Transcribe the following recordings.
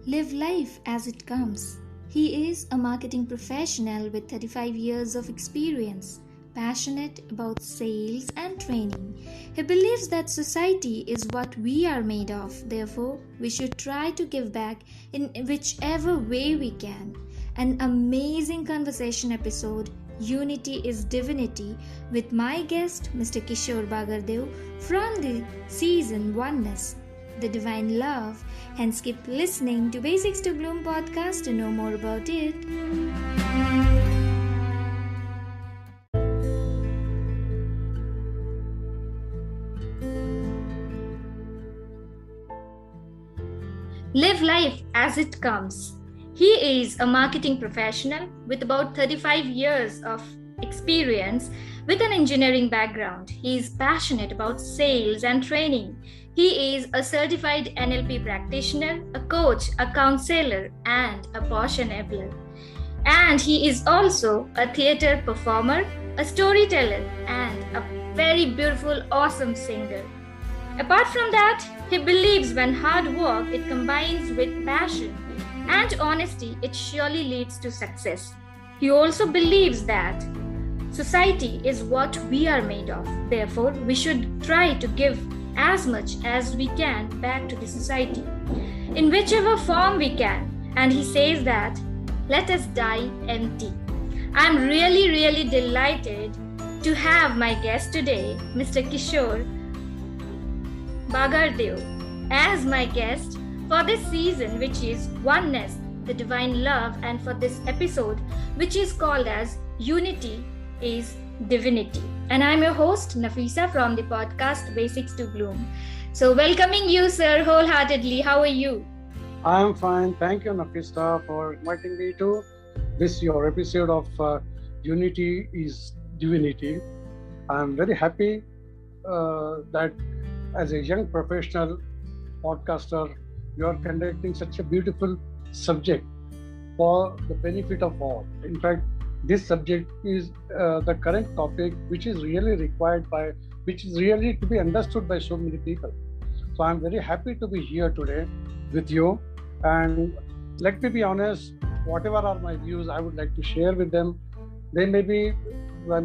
Live life as it comes. He is a marketing professional with 35 years of experience, passionate about sales and training. He believes that society is what we are made of, therefore, we should try to give back in whichever way we can. An amazing conversation episode, Unity is Divinity, with my guest, Mr. Kishore Bagardev from the season Oneness, the Divine Love. Hence, keep listening to Basics to Bloom podcast to know more about it. Live life as it comes. He is a marketing professional with about 35 years of experience with an engineering background. He is passionate about sales and training. He is a certified NLP practitioner, a coach, a counselor, and a posh enabler. And he is also a theater performer, a storyteller, and a very beautiful, awesome singer. Apart from that, he believes when hard work it combines with passion and honesty, it surely leads to success. He also believes that society is what we are made of. Therefore, we should try to give as much as we can back to the society in whichever form we can. And he says that let us die empty. I'm really delighted to have my guest today, Mr. Kishore Bagardev, as my guest for this season, which is Oneness, the Divine Love, and for this episode, which is called as Unity is Divinity. And I'm your host, Nafisa, from the podcast Basics to Bloom. So welcoming you, sir, wholeheartedly. How are you? I'm fine. Thank you, Nafisa, for inviting me to this your episode of Unity is Divinity. I'm very happy that as a young professional podcaster, you are conducting such a beautiful subject for the benefit of all. In fact, this subject is the current topic which is really which is really to be understood by so many people. So I'm very happy to be here today with you. And let me be honest, whatever are my views, I would like to share with them. They may be, I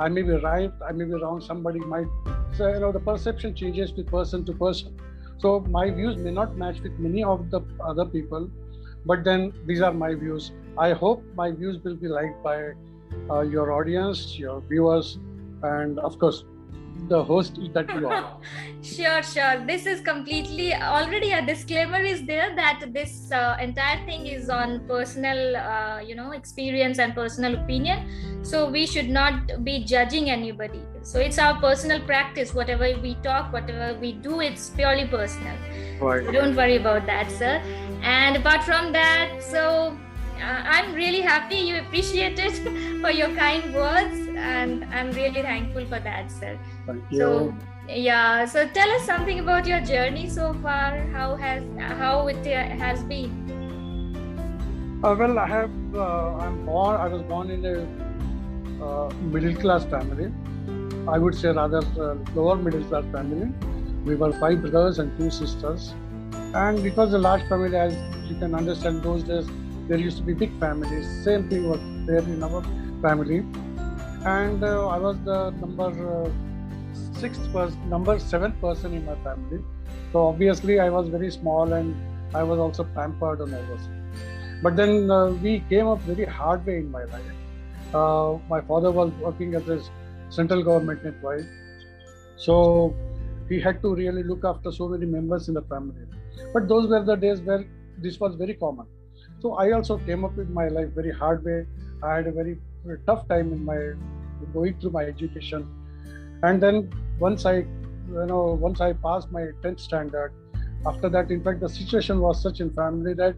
may be right, I may be wrong. Somebody might say, the perception changes with person to person. So my views may not match with many of the other people, but then these are my views. I hope my views will be liked by your audience, your viewers, and of course, the host that you are. Sure. This is completely already a disclaimer is there that this entire thing is on personal, experience and personal opinion. So we should not be judging anybody. So it's our personal practice. Whatever we talk, whatever we do, it's purely personal. Right. So don't worry about that, sir. And apart from that, so I'm really happy you appreciate it for your kind words, and I'm really thankful for that, sir. Thank you. So tell us something about your journey so far. How it has been? Well, I was born in a middle class family. I would say rather lower middle class family. We were 5 brothers and 2 sisters, and it was a large family. As you can understand, those days there used to be big families. Same thing was there in our family, and I was the number 7th person in my family. So obviously I was very small, and I was also pampered and all those. But then we came up very hard way in my life. My father was working as a central government employee, so he had to really look after so many members in the family. But those were the days where this was very common. So I also came up with my life very hard way. I had a very tough time in going through my education. And then once I passed my 10th standard, after that, in fact, the situation was such in family that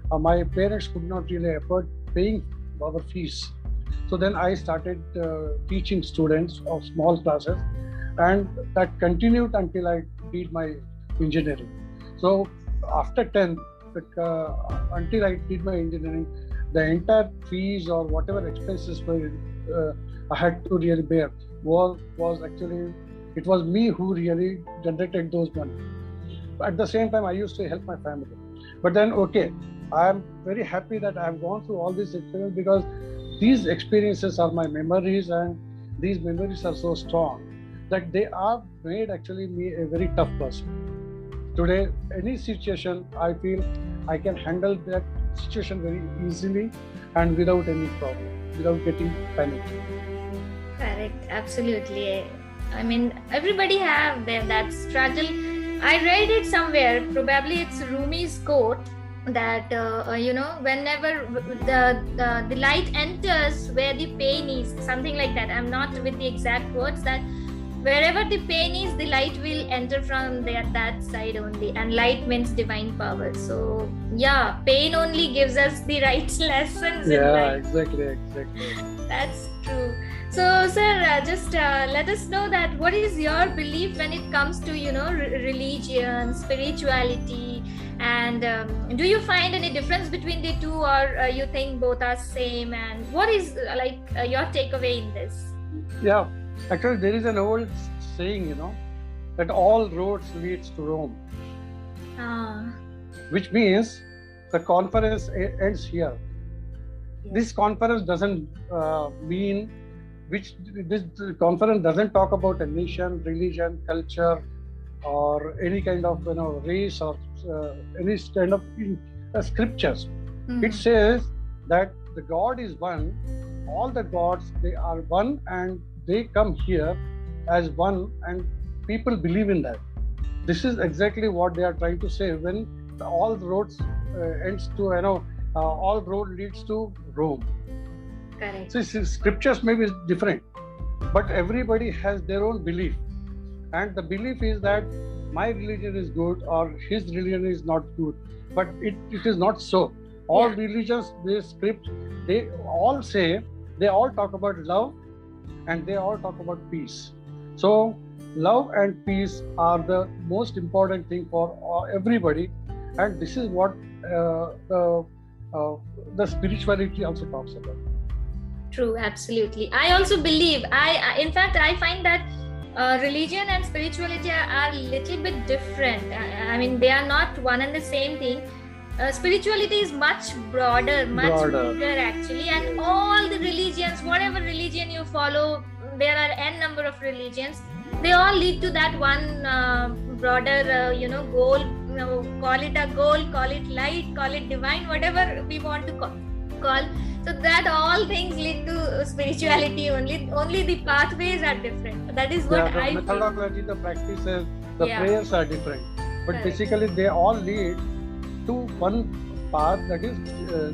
my parents could not really afford paying our fees. So then I started teaching students of small classes, and that continued until I did my engineering. So after 10th, until I did my engineering, the entire fees or whatever expenses I had to really bear was actually, it was me who really generated those money. At the same time, I used to help my family. But then, okay, I am very happy that I have gone through all these experiences, because these experiences are my memories, and these memories are so strong that they are made actually me a very tough person. Today, any situation, I feel I can handle that situation very easily and without any problem, without getting panicked. Correct, absolutely. I mean, everybody have that struggle. I read it somewhere, probably it's Rumi's quote, that whenever the light enters where the pain is, something like that. I'm not with the exact words, that wherever the pain is, the light will enter from that side only, and light means divine power. So yeah, pain only gives us the right lessons in life. Exactly. That's true. So, sir, just let us know that what is your belief when it comes to, religion, spirituality, and do you find any difference between the two, or you think both are same? And what is your takeaway in this? Yeah, actually, there is an old saying, that all roads leads to Rome, which means the conference ends here. Yes. This conference doesn't mean. This conference doesn't talk about a nation, religion, culture, or any kind of race, or any kind of scriptures. Mm-hmm. It says that the God is one. All the gods, they are one, and they come here as one, and people believe in that. This is exactly what they are trying to say when all roads ends to all road leads to Rome. Correct. So scriptures may be different, but everybody has their own belief, and the belief is that my religion is good or his religion is not good. But it is not so. All religions, they script, they all talk about love, and they all talk about peace. So love and peace are the most important thing for everybody, and this is what the spirituality also talks about. True, absolutely. I also believe, in fact, I find that religion and spirituality are a little bit different. I mean, they are not one and the same thing. Spirituality is much broader, bigger actually, and all the religions, whatever religion you follow, there are n number of religions. They all lead to that one broader, goal. Call it a goal, call it light, call it divine, whatever we want to call. So that all things lead to spirituality only. Only the pathways are different. That is what I feel. The methodology, the practices, the prayers are different. But basically they all lead to one path, that is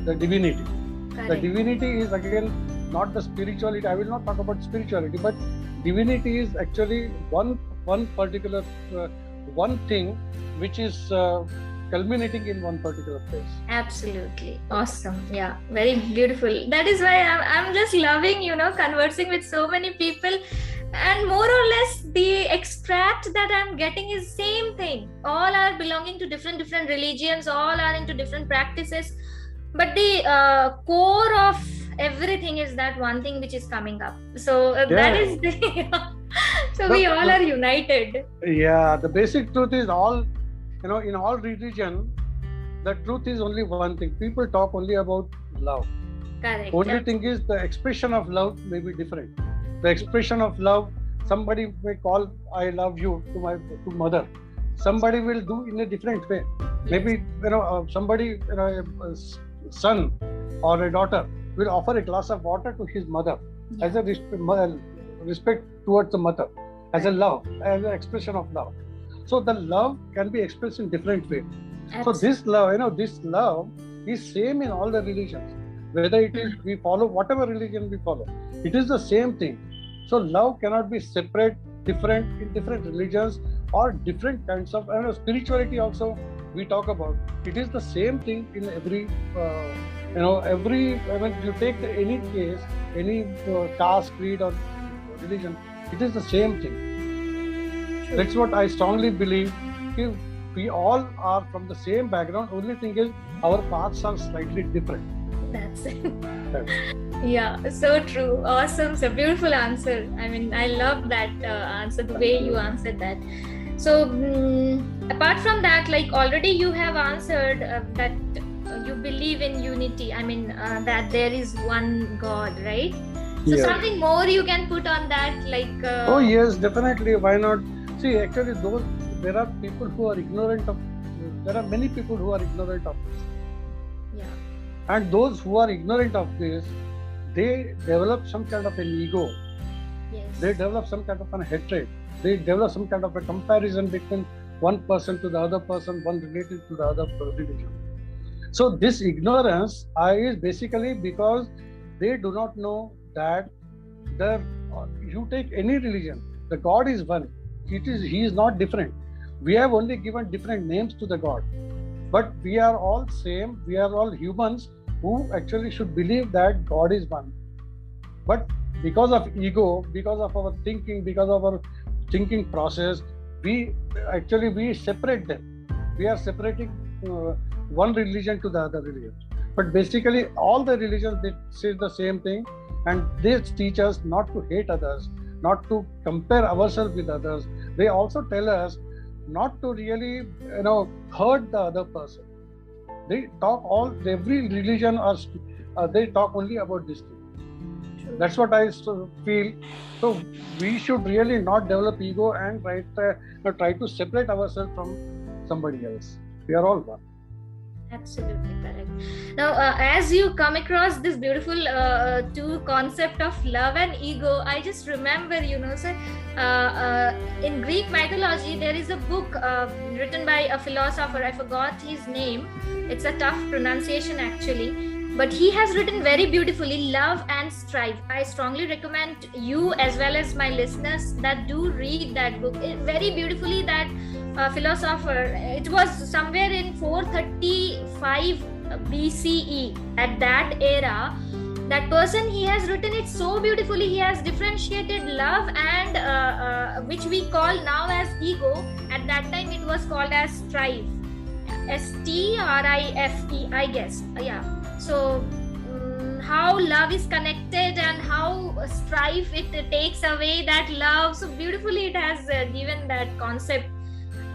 the divinity. Correct. The divinity is again not the spirituality. I will not talk about spirituality, but divinity is actually one particular one thing which is culminating in one particular place. Absolutely. Awesome. Yeah. Very beautiful. That is why I'm just loving, conversing with so many people. And more or less the extract that I'm getting is same thing. All are belonging to different religions. All are into different practices. But the core of everything is that one thing which is coming up. So that is the... So we all are united. Yeah. The basic truth is all... in all religion, the truth is only one thing. People talk only about love. Correct. Only thing is the expression of love may be different. The expression of love, somebody may call "I love you" to mother. Somebody will do in a different way. Maybe somebody, a son or a daughter will offer a glass of water to his mother as a respect towards the mother, as a love, as an expression of love. So the love can be expressed in different ways. So this love, is same in all the religions. Whether it is we follow whatever religion we follow, it is the same thing. So love cannot be separate, different in different religions or different kinds of. Spirituality also we talk about. It is the same thing in every. You take any case, any caste, creed or religion, it is the same thing. That's what I strongly believe. If we all are from the same background, only thing is our paths are slightly different. That's it. Yeah, so true. Awesome. It's a beautiful answer. I mean, I love that answer, the way you answered that. So apart from that, like already you have answered that you believe in unity. I mean that there is one God, right? So something more you can put on that, like oh yes, definitely, why not? See, actually there are people who are ignorant of, there are many people who are ignorant of this. Yeah. And those who are ignorant of this, they develop some kind of an ego. Yes. They develop some kind of a hatred. They develop some kind of a comparison between one person to the other person, one relative to the other religion. So this ignorance is basically because they do not know that you take any religion, the God is one. He is not different. We have only given different names to the God, but we are all same. We are all humans who actually should believe that God is one. But because of ego, because of our thinking, because of our thinking process, we separate them. We are separating one religion to the other religion. But basically, all the religions, they say the same thing, and they teach us not to hate others, not to compare ourselves with others. They also tell us not to really, hurt the other person. They talk every religion, they talk only about this thing. That's what I feel. So we should really not develop ego and try to separate ourselves from somebody else. We are all one. Absolutely correct. Now, as you come across this beautiful two concept of love and ego, I just remember, sir, in Greek mythology, there is a book written by a philosopher. I forgot his name. It's a tough pronunciation actually. But he has written very beautifully, Love and Strife. I strongly recommend you as well as my listeners that do read that book. Very beautifully, that philosopher, it was somewhere in 435 BCE. At that era, that person, he has written it so beautifully. He has differentiated love and which we call now as ego. At that time, it was called as strife. STRIFE, I guess. Yeah. So how love is connected and how strife it takes away that love. So beautifully it has given that concept.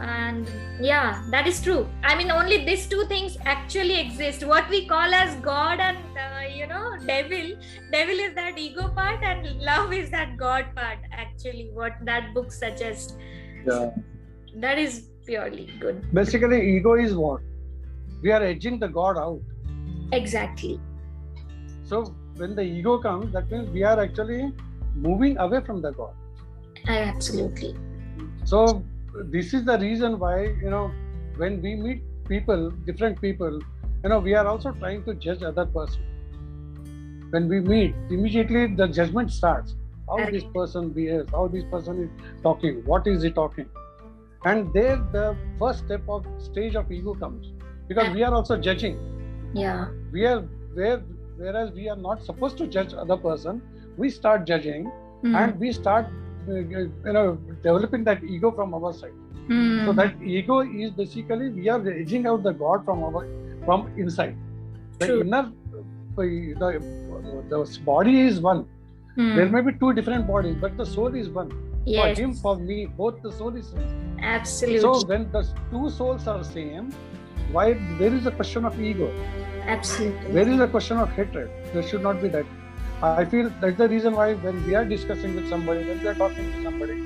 And yeah, that is true. I mean, only these two things actually exist. What we call as God and devil. Devil is that ego part and love is that God part. Actually, what that book suggests. Yeah. So that is purely good. Basically, ego is what? We are edging the God out. Exactly. So when the ego comes, that means we are actually moving away from the God. Absolutely. So this is the reason why, when we meet people, different people, we are also trying to judge other person. When we meet, immediately the judgment starts. How this person behaves, how this person is talking, what is he talking? And there the first stage of ego comes, because we are also judging. Yeah. Whereas we are not supposed to judge other person, we start judging and we start developing that ego from our side. So that ego is basically we are edging out the God from inside. The inner, the body is one. There may be two different bodies, but the soul is one. Yes. For him, for me, both the soul is one. Absolutely. So when the two souls are same, why there is a question of ego? Absolutely. There is a question of hatred. There should not be that. I feel that's the reason why when we are discussing with somebody, when we are talking to somebody,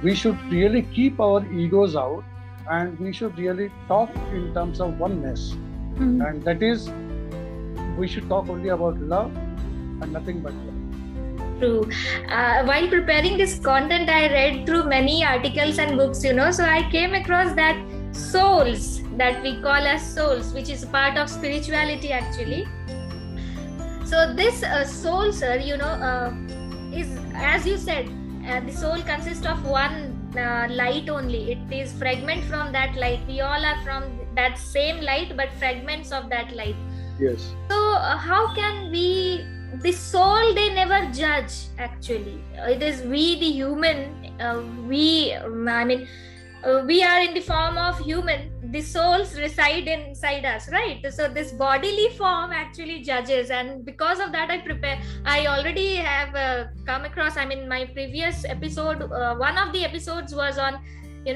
we should really keep our egos out and we should really talk in terms of oneness. And that is, we should talk only about love and nothing but love. True. While preparing this content, I read through many articles and books, so I came across that souls, that we call as souls, which is part of spirituality actually. So this soul, sir, is, as you said, the soul consists of one light only. It is fragment from that light. We all are from that same light, but fragments of that light. Yes. So how can we, the soul, they never judge actually. It is we, the human, we are in the form of human. The souls reside inside us, right? So this bodily form actually judges, and because of that I already have come across, my previous episode, one of the episodes was on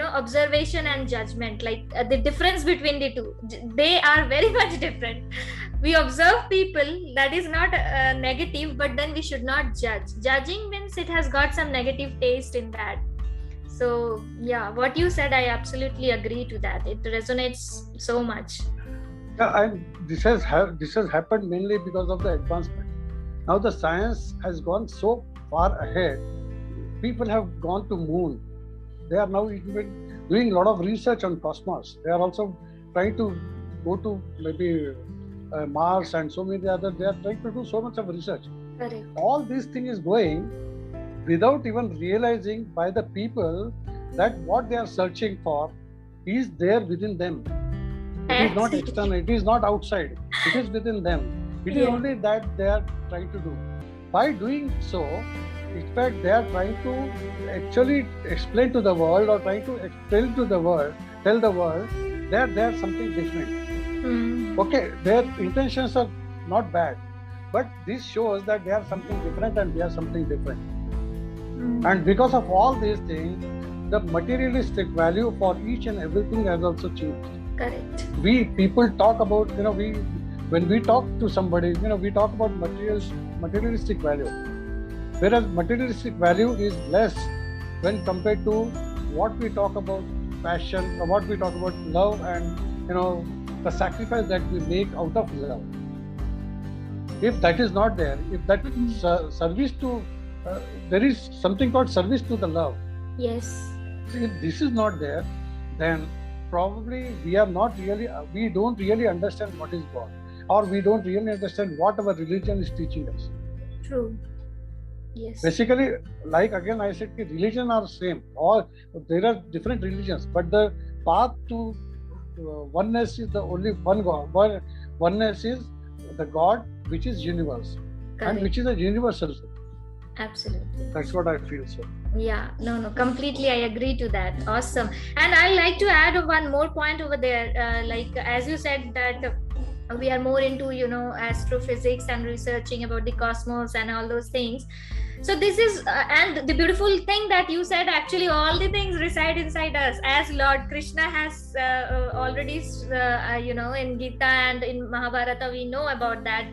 observation and judgment, like the difference between the two. They are very much different. We observe people, that is not negative, but then we should not judge. Judging means it has got some negative taste in that. So yeah, what you said, I absolutely agree to that. It resonates so much. Yeah, and this has happened mainly because of the advancement. Now the science has gone so far ahead. People have gone to moon. They are now even doing a lot of research on cosmos. They are also trying to go to maybe Mars and so many other. They are trying to do so much of research. Correct. All this thing is going without even realizing by the people that what they are searching for is there within them. It is not external. It is not outside. It is within them. It is only that they are trying to do. By doing so, in fact, they are trying to actually explain to the world, or trying to tell the world that they are something different. Okay, their intentions are not bad, but this shows that they are something different and we are something different. And because of all these things, the materialistic value for each and everything has also changed. Correct. We people talk about, when we talk to somebody, we talk about materialistic value. Whereas materialistic value is less when compared to what we talk about passion, or what we talk about love, and the sacrifice that we make out of love. If that is not there, if that service to, there is something called service to the love. Yes. So if this is not there, then probably we don't really understand what is God, or we don't really understand what our religion is teaching us. True. Yes. Basically, like again I said, religion are same, or there are different religions, but the path to oneness is the only one God. Oneness is the God which is universe. Correct. And which is a universal. Absolutely. That's what I feel. So yeah, no, completely I agree to that. Awesome. And I like to add one more point over there, like as you said that we are more into astrophysics and researching about the cosmos and all those things. So this is and the beautiful thing that you said, actually all the things reside inside us, as Lord Krishna has already in Gita and in Mahabharata we know about that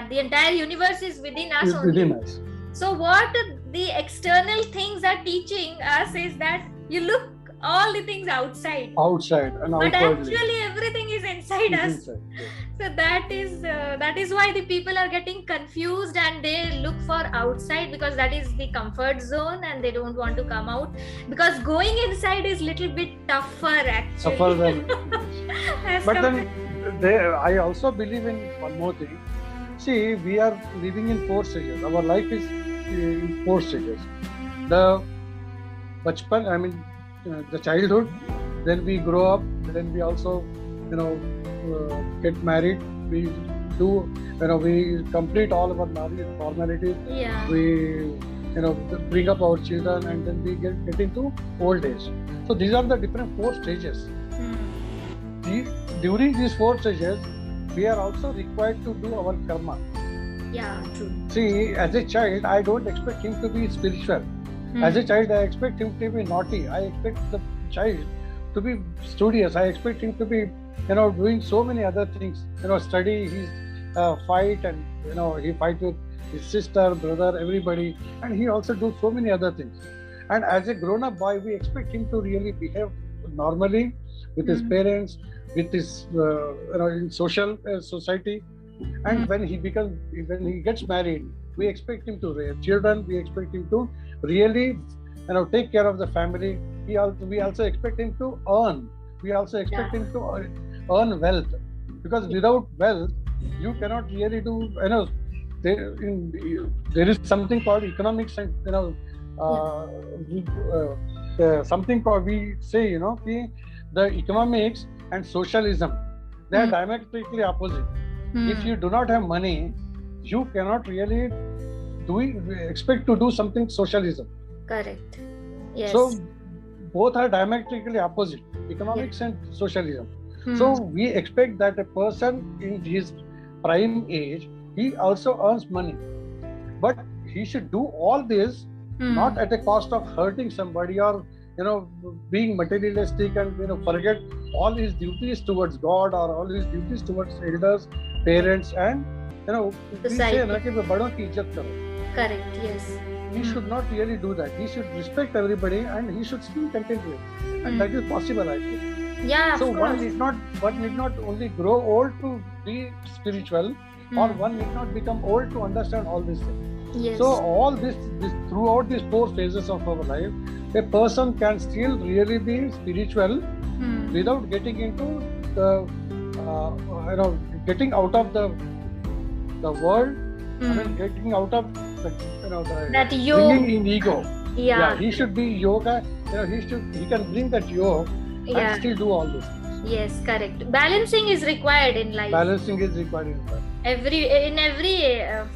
the entire universe is within us only. Within us. So what the external things are teaching us is that you look all the things outside and but actually everything is inside us. Inside, yes. So that is why the people are getting confused and they look for outside, because that is the comfort zone and they don't want to come out, because going inside is little bit tougher actually. Tougher than but then I also believe in one more thing. See, we are living in 4 stages. Our life is in 4 stages. The bachpan, the childhood, then we grow up, then we also, get married. We do, we complete all of our marriage formalities. Yeah. We, bring up our children, and then we get into old age. So these are the different 4 stages. During these 4 stages, we are also required to do our karma. Yeah, true. See, as a child, I don't expect him to be spiritual. As a child, I expect him to be naughty. I expect the child to be studious. I expect him to be, doing so many other things. Study, he's fight, and he fight with his sister, brother, everybody, and he also do so many other things. And as a grown-up boy, we expect him to really behave normally with his parents, with his in social society. And when he gets married, we expect him to rear children. We expect him to really take care of the family. We also expect him to earn. We also expect him to earn wealth, because without wealth you cannot really do. There is something called economics, and something called, we say, the economics and socialism, they are diametrically opposite. If you do not have money, you cannot really expect to do something socialism. Correct. Yes. So both are diametrically opposite, economics and socialism. So we expect that a person in his prime age, he also earns money, but he should do all this not at the cost of hurting somebody, or being materialistic and forget all his duties towards God or all his duties towards elders, parents, and we say na ki badon ki izzat karo. Correct. Yes. He should not really do that. He should respect everybody and he should speak attentively, and that is possible, I think. Yeah. So one need not only grow old to be spiritual, or one need not become old to understand all these things. Yes. So all this throughout these 4 phases of our life, a person can still really be spiritual without getting into the getting out of the world. I mean, getting out of that yoke, bringing in ego. Yeah. He should be yoga. He can bring that yoke and still do all this. Yes, correct. Balancing is required in life. Balancing is required in life. In every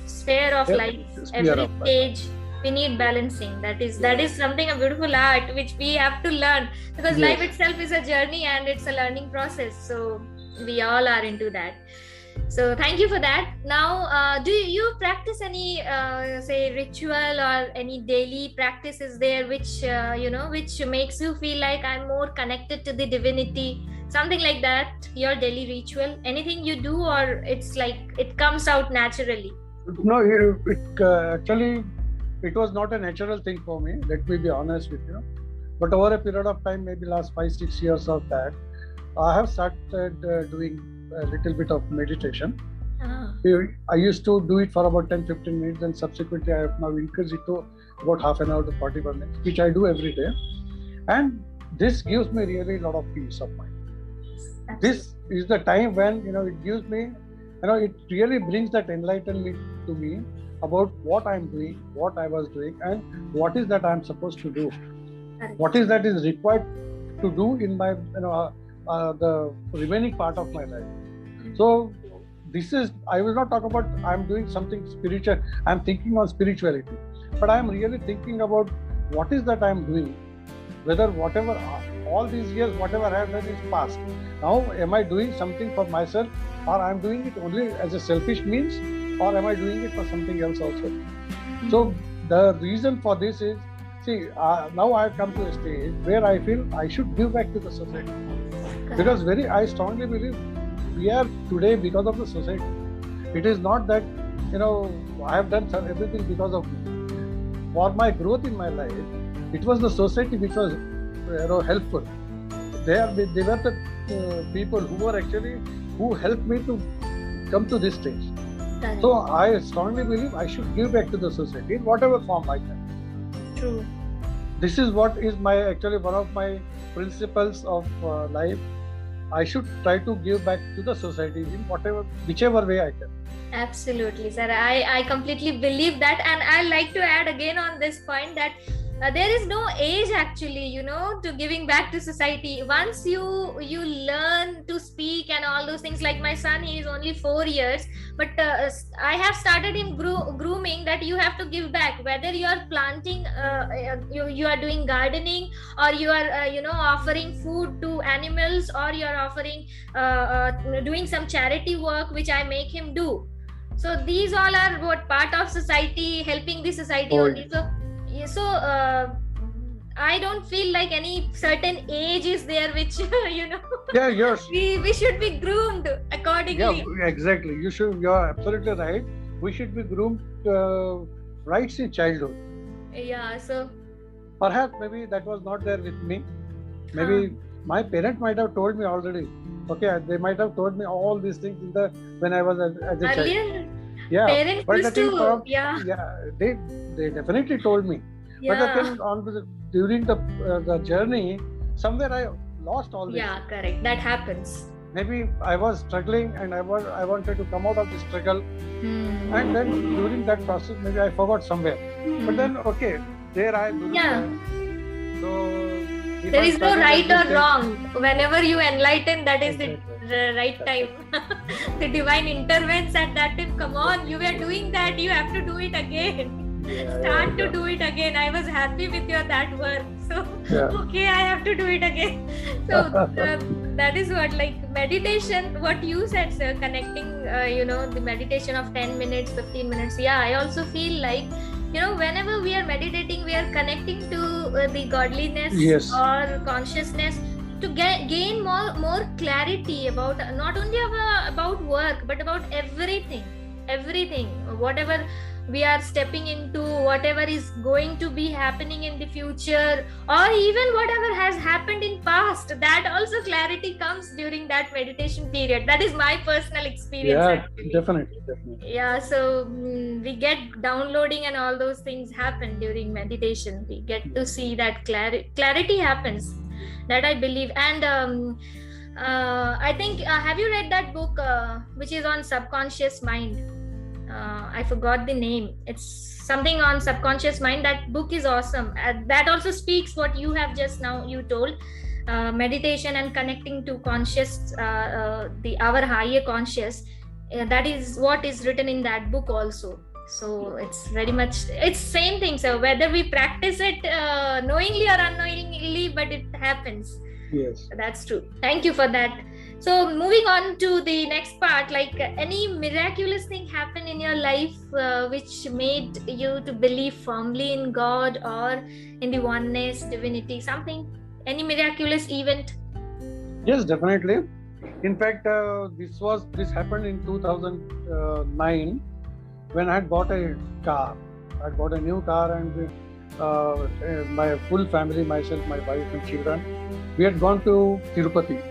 sphere of life, every stage, we need balancing. That is something, a beautiful art which we have to learn, because life itself is a journey and it's a learning process. So we all are into that. So thank you for that. Now, do you practice any say ritual or any daily practices there which which makes you feel like I'm more connected to the divinity, something like that? Your daily ritual, anything you do, or it's like it comes out naturally? No, actually it was not a natural thing for me, let me be honest with you. But over a period of time, maybe last 5-6 years of that, I have started doing a little bit of meditation. I used to do it for about 10-15 minutes, and subsequently I have now increased it to about half an hour to 45 minutes, which I do every day. And this gives me really a lot of peace of mind. This is the time when it gives me, it really brings that enlightenment to me about what I'm doing, what I was doing, and what is that I'm supposed to do. What is that is required to do in my the remaining part of my life. So I will not talk about I'm doing something spiritual, I'm thinking on spirituality, but I'm really thinking about what is that I'm doing, whether whatever all these years whatever I have done is past. Now am I doing something for myself, or I'm doing it only as a selfish means, or am I doing it for something else also? So the reason for this is, now I have come to a stage where I feel I should give back to the society. Because I strongly believe we are today because of the society. It is not that I have done everything because of me. For my growth in my life, it was the society which was helpful. They were the people who helped me to come to this stage. So I strongly believe I should give back to the society in whatever form I can. True. This is what is one of my principles of life. I should try to give back to the society in whichever way I can. Absolutely, sir. I completely believe that, and I like to add again on this point that there is no age actually, to giving back to society. Once you learn to speak and all those things, like my son, he is only 4 years, but I have started him grooming that you have to give back, whether you are planting, you are doing gardening, or you are offering food to animals, or you are offering doing some charity work which I make him do. So these all are part of society, helping the society only. So I don't feel like any certain age is there which Yeah, yes. We should be groomed accordingly. Yeah, exactly. You are absolutely right. We should be groomed right since childhood. Yeah, so perhaps maybe that was not there with me. Maybe my parents might have told me already. Okay, they might have told me all these things when I was as a child. Yeah, parents but used to, they definitely told me. Yeah. But the thing during the journey, somewhere I lost all this. Yeah, correct. That happens. Maybe I was struggling and I wanted to come out of the struggle, and then during that process maybe I forgot somewhere. But then there I am. Yeah. So there is no right or wrong. Whenever you enlighten, that is the right time. The divine intervenes at that time. Come on, you were doing that, you have to do it again. Start to do it again. I was happy with that work, so I have to do it again. So that is what, like meditation, what you said, sir, connecting the meditation of 10 minutes, 15 minutes. I also feel like whenever we are meditating, we are connecting to the godliness Yes. or consciousness to gain more clarity about not only about work but about everything, whatever we are stepping into, whatever is going to be happening in the future, or even whatever has happened in past. That also clarity comes during that meditation period. That is my personal experience. Yeah, actually. definitely. Yeah, so we get downloading and all those things happen during meditation. We get to see that clarity happens. That I believe. And I think have you read that book which is on subconscious mind? I forgot the name. It's something on subconscious mind. That book is awesome. That also speaks what you have just now you told. Meditation and connecting to conscious, our higher conscious. That is what is written in that book also. So it's very much, it's same thing. So whether we practice it knowingly or unknowingly, but it happens. Yes, that's true. Thank you for that. So moving on to the next part, like any miraculous thing happen in your life which made you to believe firmly in God or in the oneness, divinity, something, any miraculous event? Yes, definitely. In fact, this happened in 2009 when I had bought a car. I had bought a new car, and my full family, myself, my wife and children, we had gone to Tirupati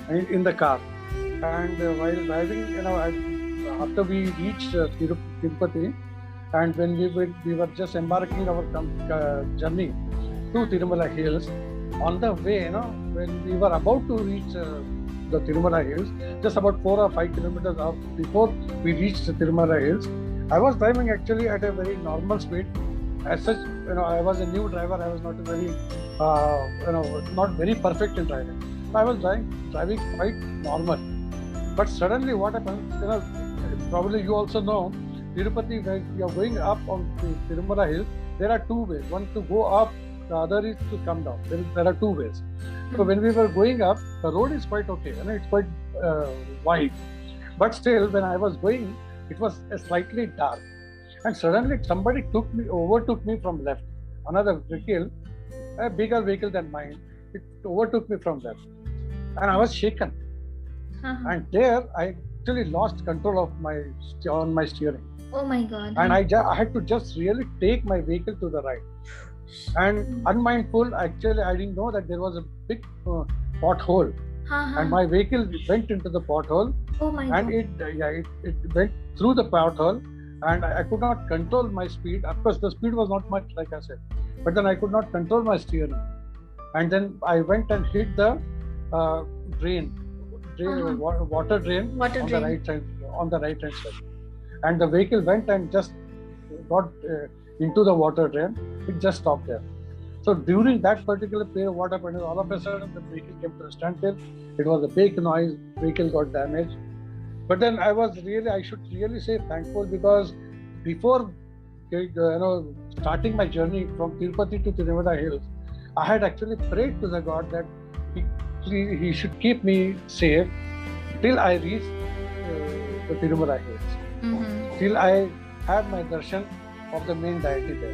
in the car. And while driving, after we reached Tirupati, and when we were just embarking our journey to Tirumala Hills, on the way, when we were about to reach the Tirumala Hills, just about 4 or 5 kilometers out before we reached the Tirumala Hills, I was driving actually at a very normal speed. As such, I was a new driver. I was not very, not very perfect in driving. So I was driving quite normal. But suddenly, what happened? Probably you also know, Tirupati, when you are going up on the Tirumala Hill, there are two ways. One to go up, the other is to come down. There are two ways. So when we were going up, the road is quite okay, it's quite wide. But still, when I was going, it was slightly dark. And suddenly somebody overtook me from left. Another vehicle, a bigger vehicle than mine, it overtook me from left. And I was shaken. And there I actually lost control of on my steering. Oh my God. And I had to just really take my vehicle to the right. And unmindful, actually, I didn't know that there was a big pothole. And my vehicle went into the pothole. Oh my God. And it went through the pothole. And I could not control my speed. Of course, the speed was not much, like I said. But then I could not control my steering. And then I went and hit the water drain on the right hand side. And the vehicle went and just got into the water drain. It just stopped there. So during that particular period, what happened is all of a sudden the vehicle came to a standstill. It was a big noise. Vehicle got damaged. But then I should really say thankful, because before starting my journey from Tirupati to Tirumala Hills, I had actually prayed to the God that he should keep me safe till I reach the Tirumala Hills, till I have my darshan of the main deity there.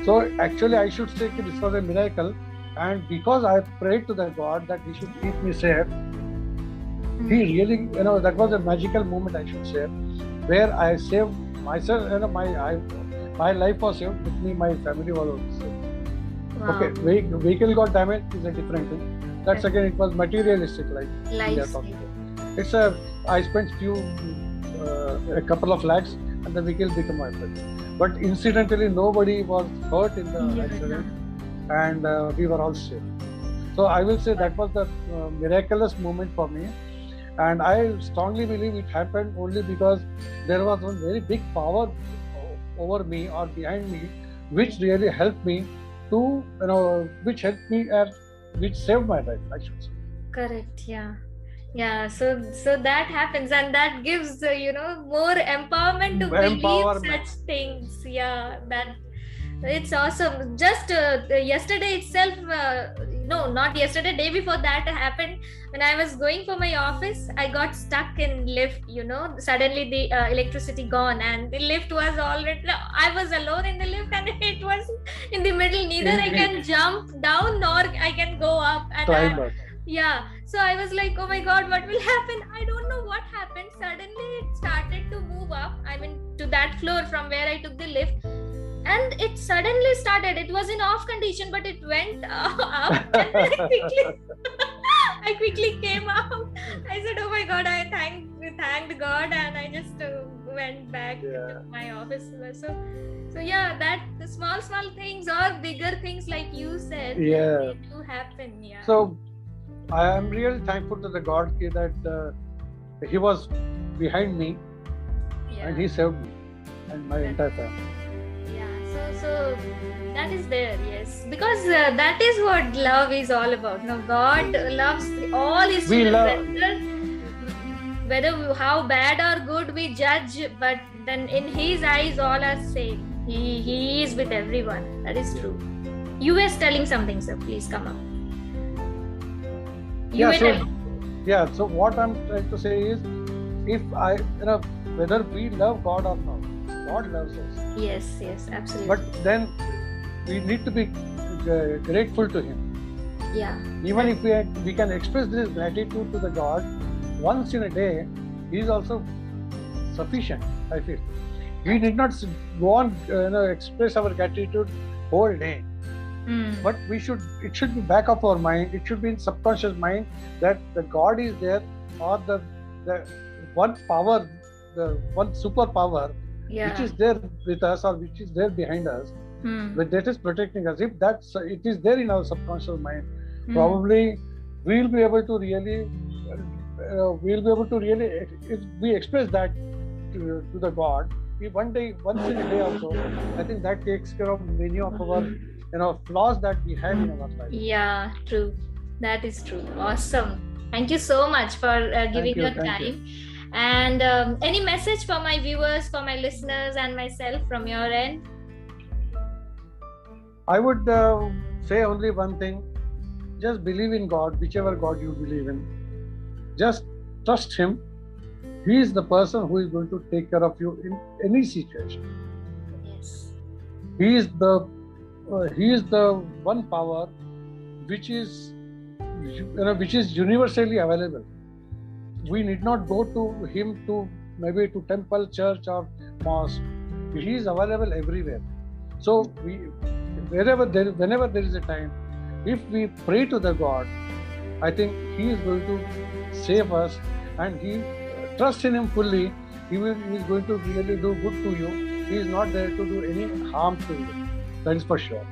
So actually I should say that this was a miracle, and because I prayed to the God that he should keep me safe, he really, that was a magical moment, I should say, where I saved myself, my life was saved, with me, my family was also saved. Wow. Okay, vehicle got damaged is a different thing. That's again, it was materialistic, like it's I spent a couple of lakhs and the vehicle became my friend. But incidentally, nobody was hurt in the accident, and we were all safe. So I will say that was the miraculous moment for me. And I strongly believe it happened only because there was one very big power over me or behind me, which really helped me to, which saved my life, I should say. Correct, yeah. So that happens, and that gives more empowerment to believe such things. Yeah, It's awesome. Just yesterday itself, no, not yesterday, day before that happened. When I was going for my office, I got stuck in lift. Suddenly the electricity gone, and the lift was already. I was alone in the lift, and it was in the middle. Neither I can jump down nor I can go up. And yeah, so I was like, oh my god, what will happen? I don't know what happened. Suddenly it started to move up. I mean, to that floor from where I took the lift, and it suddenly started. It was in off condition, but it went up. And I quickly came out. I said, oh my god, I thanked God, and I just went back to my office. So yeah, that the small things or bigger things, like you said, they do happen. Yeah. So I am really thankful to the God that He was behind me, and He saved me and my entire family. So that is there, yes, because that is what love is all about. Now, God loves all His children, whether how bad or good we judge, but then in His eyes, all are same. He is with everyone. That is true. You were telling something, sir. Please come up. So what I'm trying to say is, if whether we love God or not, God loves us. Yes, absolutely. But then we need to be grateful to Him. Yeah. Even if we can express this gratitude to the God once in a day, He is also sufficient, I feel. We need not go on express our gratitude whole day. But it should be back of our mind. It should be in subconscious mind that the God is there, or the one power, the one superpower, which is there with us, or which is there behind us, that is protecting us. If it is there in our subconscious mind, probably we'll be able to really, if we express that to the God, once in a day also, I think that takes care of many of our flaws that we have in our life. Yeah, true. That is true. Awesome. Thank you so much for giving your time. And any message for my viewers, for my listeners, and myself from your end? I would say only one thing. Just believe in God, whichever God you believe in. Just trust Him. He is the person who is going to take care of you in any situation. Yes. He is the one power which is universally available. We need not go to Him to maybe to temple, church, or mosque. He is available everywhere. So whenever there is a time, if we pray to the God, I think He is going to save us, and He trust in Him fully. He is going to really do good to you. He is not there to do any harm to you. That is for sure.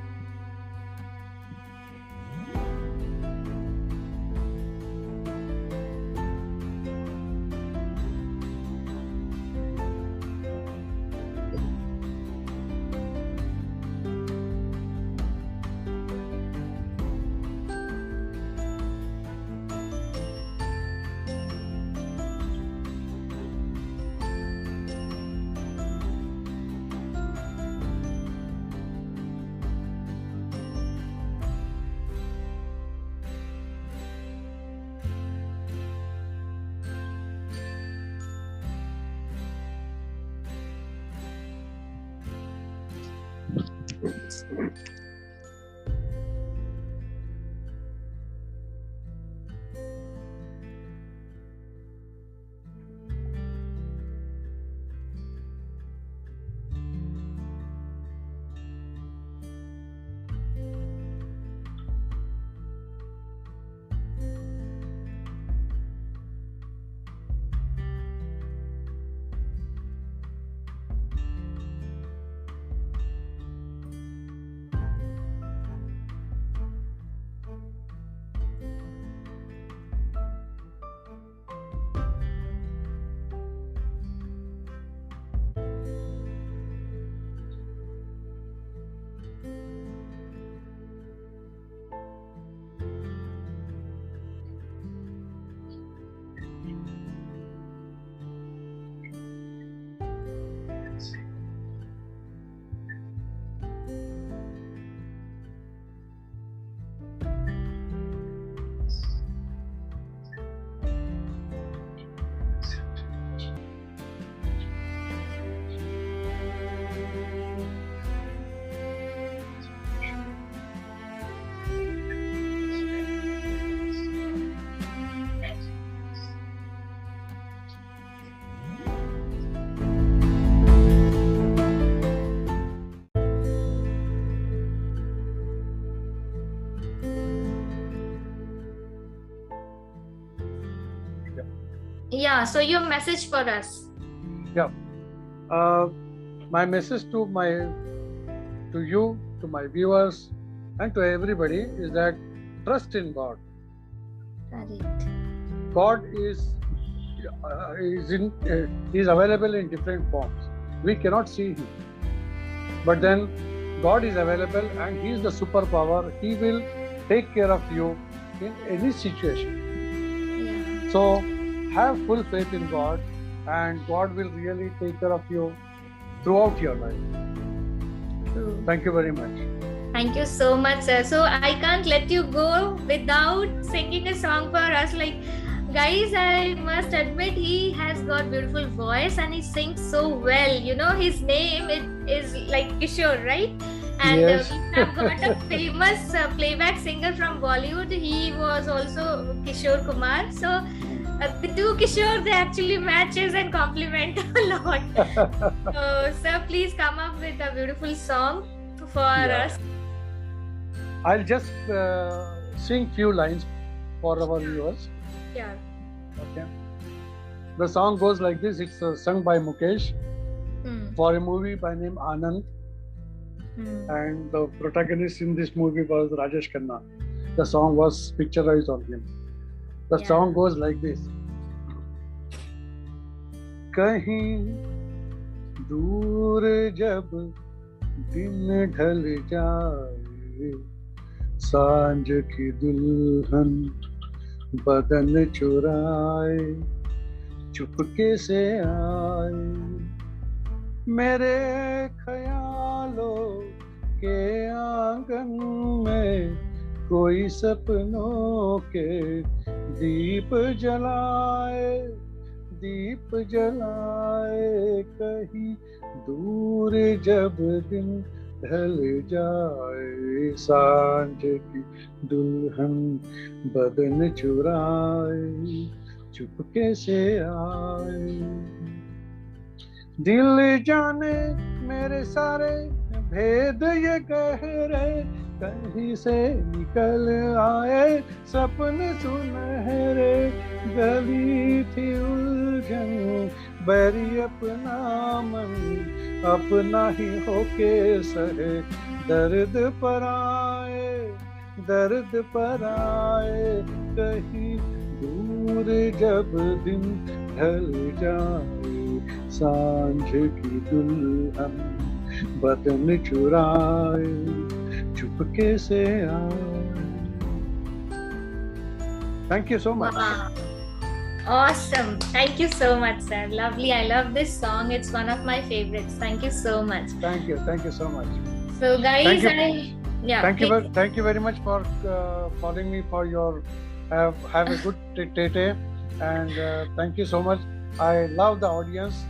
Yeah, so your message for us. Yeah. My message to you, to my viewers, and to everybody is that trust in God. Correct. God is available in different forms. We cannot see Him, but then God is available, and He is the superpower. He will take care of you in any situation. Yeah. So have full faith in God, and God will really take care of you throughout your life. True. Thank you very much. Thank you so much, sir. So I can't let you go without singing a song for us. Like, guys, I must admit he has got beautiful voice and he sings so well. You know, his name is like Kishore, right? And Yes. we have got a famous playback singer from Bollywood. He was also Kishore Kumar. So the two Kishore, they actually matches and complement a lot. So, sir, please come up with a beautiful song for us. I'll just sing few lines for our viewers. Yeah. Okay. The song goes like this. It's sung by Mukesh for a movie by name Anand. And the protagonist in this movie was Rajesh Khanna. The song was picturized on him. The song goes like this. Kahin दूर जब दिन ढल जाए सांझ की दुल्हन बदन चुराए चुपके से आए मेरे ख्यालों के आंगन में कोई सपनों के दीप जलाए कहीं दूर जब दिन ढल जाए सांझ की दुल्हन बदन चुराए चुपके से आए दिल जाने मेरे सारे भेद ये गहरे कहीं से निकल आए सपने सुनहरे गली थी उलझन बैरी अपना मन अपना ही होके सहे दर्द पर आए कहीं दूर जब दिन ढल जाए सांझ की दुल्हन बदन चुराए चुपके से आए Thank you so much. Wow. Awesome. Thank you so much, sir. Lovely. I love this song. It's one of my favorites. Thank you so much. Thank you so much. So guys, thank you very much for calling me for your have a good day and thank you so much. I love the audience,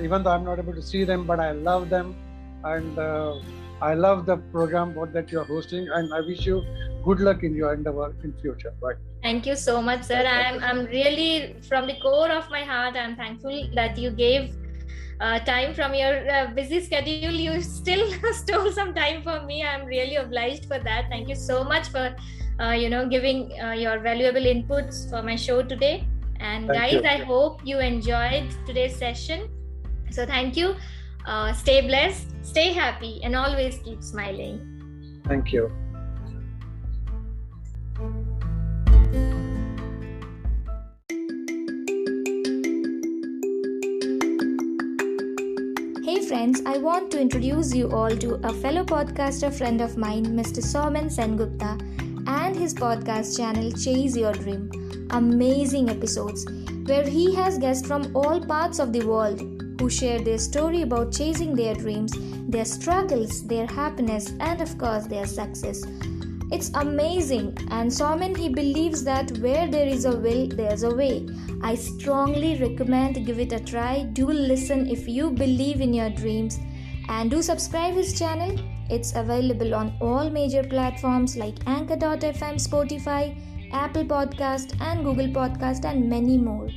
even though I'm not able to see them, but I love them, and I love the program that you are hosting, and I wish you good luck in your endeavor in future. Right. Thank you so much, sir. I'm really, from the core of my heart, I'm thankful that you gave time from your busy schedule. You still stole some time for me. I'm really obliged for that. Thank you so much for giving your valuable inputs for my show today. And guys, I hope you enjoyed today's session. So thank you. Stay blessed, stay happy, and always keep smiling. Thank you. Hey friends, I want to introduce you all to a fellow podcaster friend of mine, Mr. Soman Sengupta, and his podcast channel Chase Your Dream. Amazing episodes where he has guests from all parts of the world who share their story about chasing their dreams, their struggles, their happiness, and of course their success. It's amazing, and Soman, he believes that where there is a will, there's a way. I strongly recommend give it a try. Do listen if you believe in your dreams, and do subscribe his channel. It's available on all major platforms like Anchor.fm, Spotify, Apple Podcast, and Google Podcast, and many more.